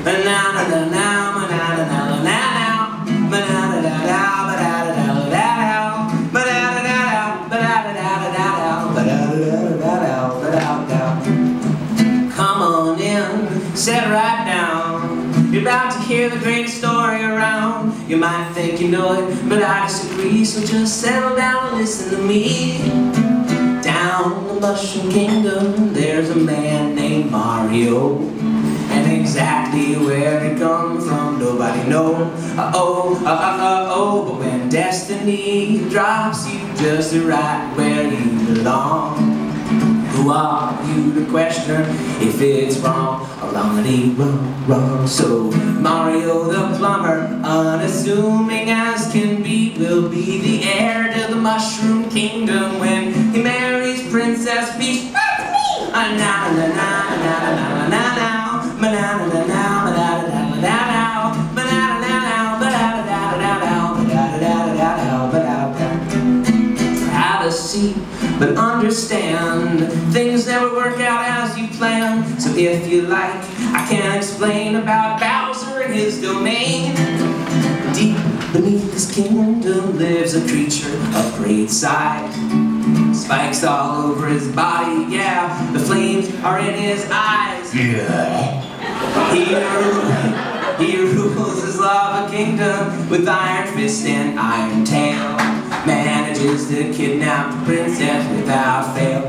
Come on in, sit right down. You're about to hear the greatest story around. You might think you know it, but I disagree. So just settle down and listen to me. Down in the Mushroom Kingdom, there's a man named Mario. And exactly where he come from, nobody know. But when destiny drops you just right where you belong, who are you to question if it's wrong or wrong? So Mario the plumber, unassuming as can be, will be the heir to the Mushroom Kingdom when he marries Princess Peach. Have a seat, but understand things never work out as you plan. So if you like, I can explain about Bowser and his domain. Deep beneath this kingdom lives a creature of great size. Spikes all over his body, yeah. The flames are in his eyes. Yeah. He rules his lava kingdom with iron fist and iron tail. Manages to kidnap the princess without fail.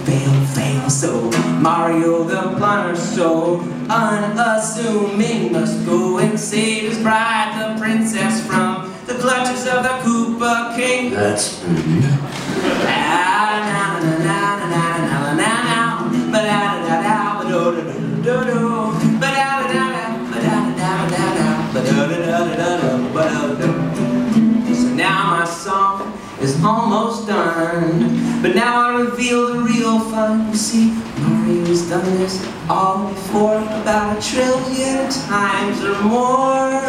Fail. So Mario the plumber, so unassuming, must go and save his bride, the princess, from the clutches of the Koopa King. That's So now my song is almost done, but now I reveal the real fun. You see, Mario's done this all before, about 1 trillion times or more.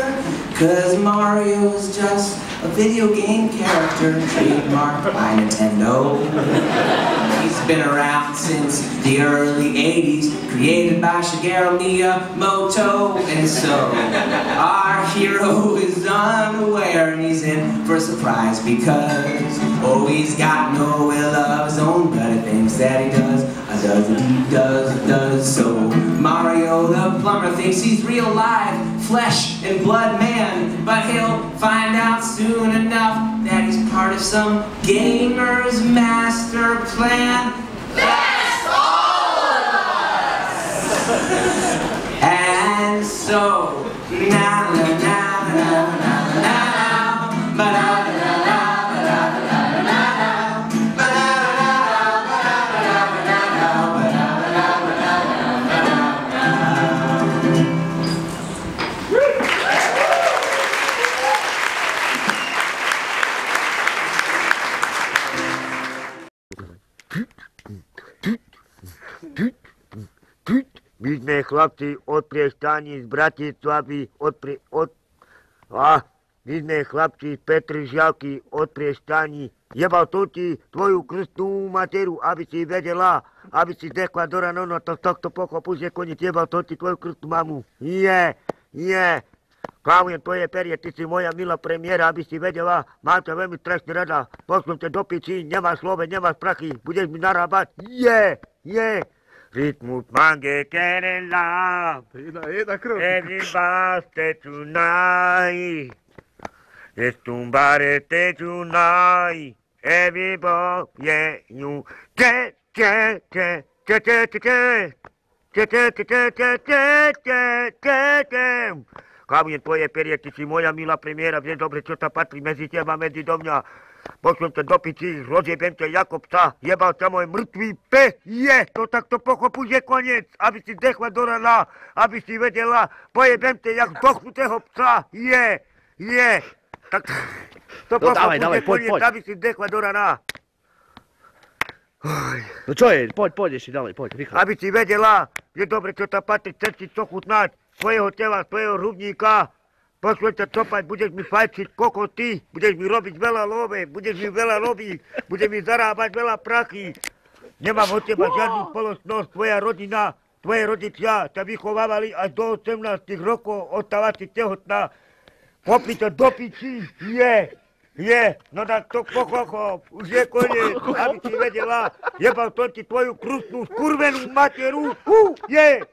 'Cause Mario is just a video game character trademarked by Nintendo. He's been around since the early 80s, created by Shigeru Miyamoto. And so our hero is unaware, and he's in for a surprise because, oh, he's got no will of his own, but he thinks that he does. So Mario the plumber thinks he's real live, flesh and blood man, but he'll find out soon enough that he's part of some gamer's master plan. That's all of us! And so, Бідні хлопці от Прieстані з Братислави, бідні хлопці з Петрижавки от Priestaní. Jebal to ti tvoju krstnú materu, aby si vedela, aby si dekla no to z tohto pochopu, že koniec jebal to ti tvoju krstnú mamu. Klávujem tvoje perie, ty si moja milá premiéra, aby si vedela, mám ťa veľmi strašne rada, pošlom ťa do piči, nemáš slove, nemáš prachy, budeš mi narábať, Ritmus mange querela, everybody tonight, estumbare tonight, everybody, yeah, you, Klávujem tvoje perie, ty si moja milá premiéra, viem dobre, čo sa patrí medzi teba, medzi do mňa. Pošlem ťa do piči, rozjebem ťa ako psa, jebal ťa môj mŕtvý pes, to takto pochopu, že koniec, aby si dechla do rana, aby si vedela, pojebem ťa jak zdochnutého psa, tak to pochopu, že koniec, aby si dechla do rana. No čo je, poď ešte ďalej, poď, rýchlo. Aby si vedela, že dobre, čo sa patrí, chceš si čo chutnať, svojho tela, svojho hrubníka, pošlem ťa copať, budeš mi fajčiť kokoty, budeš mi robiť veľa love, budeš mi veľa robiť, budeš mi zarábať veľa prachy. Nemám od teba žiadnu spoločnosť, tvoja rodina tvoje rodičia ťa vychovávali až do 18 rokov, ostáva si tehotná. Kopni to do piči, no tak to pochop, už je koniec, aby si vedela, jebal som ti tvoju krutnú skurvenú materu, je.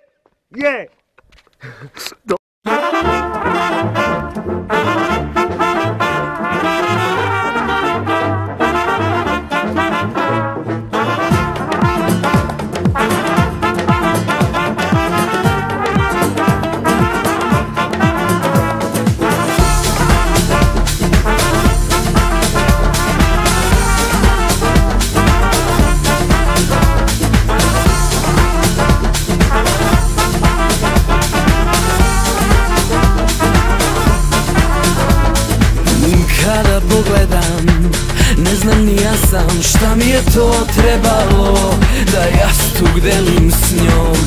Kada pogledam, ne znam ni ja sam šta mi je to trebalo da jastuk delim s njom.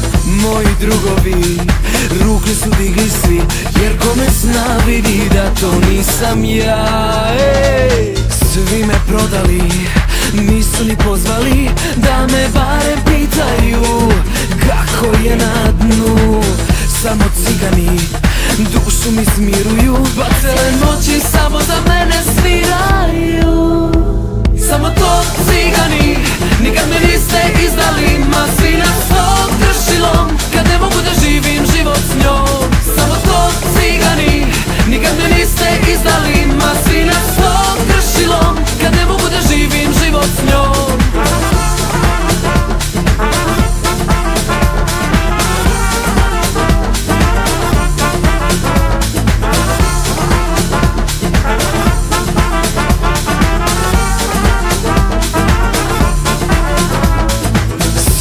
Moji drugovi ruke su digli svi, jer kome zna vidi da to nisam ja. Svi me prodali, nisu ni pozvali da me barem pitaju kako je na dnu. Samo cigani dušu mi smiruju, pa cele noći samo za mene sviraju. Samo to cigani, nikad me niste izdali, ma svi na svog kršilom, kad ne mogu da živim život s njom. Samo to cigani, nikad me niste izdali, ma svi na svog kršilom, kad ne mogu da živim život s njom.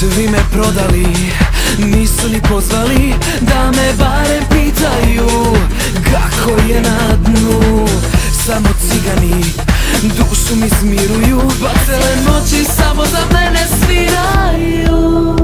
Svi me prodali, nisu ni pozvali da me barem pitaju kako je na dnu. Samo cigani dušu mi smiruju, pa cele noći samo za mene sviraju.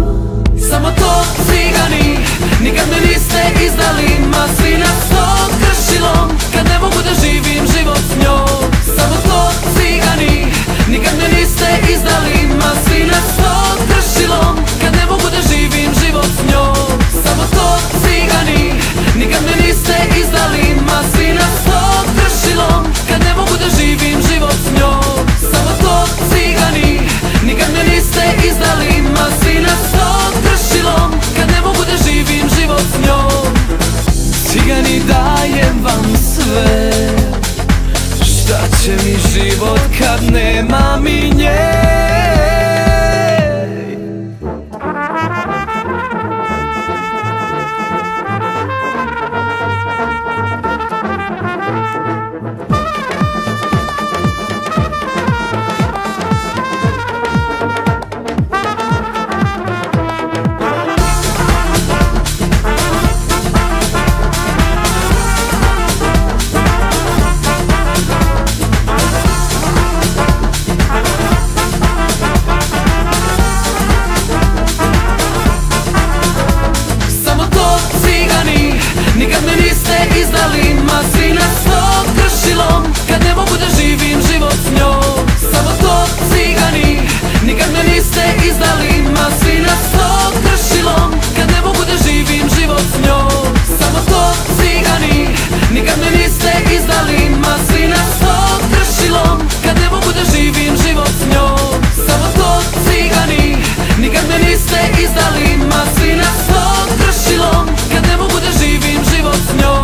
Samo to cigani, nikad me niste izdali, ma svi na svog kršilom, kad ne mogu da živim život s njom. Samo to cigani, nikad me niste izdali, ma svi na svog kršilom, kad ne mogu da živim život s njom. Samo to cigani, nikad me niste izdali, ma svi na svog kršilom, kad ne mogu da živim život s njom. Samo to cigani, nikad me niste izdali, ma svi na svog kršilom, kad ne mogu da živim život s njom. Cigani, dajem vam sve, šta će mi život kad nema mi nje. Nikad me niste izdali, ma svi na svog kršilom, kad ne mogu da živim život s njom. Samo to cigani, nikad me niste izdali, ma svi na svog kršilom, kad ne mogu da živim život s njom. Samo to cigani, nikad me niste izdali, ma svi na svog kršilom, kad ne mogu da živim život s njom. Samo to cigani, nikad me niste izdali, ma svi na svog kršilom, kad ne mogu da živim život s njom.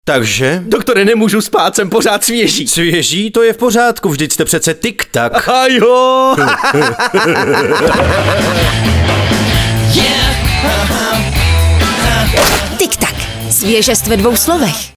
Takže? Doktore, nemůžu spát, jsem pořád svěží. Svěží? To je v pořádku, vždyť jste přece tik-tak. A jo! Tik-tak. Svěžest ve 2 slovech.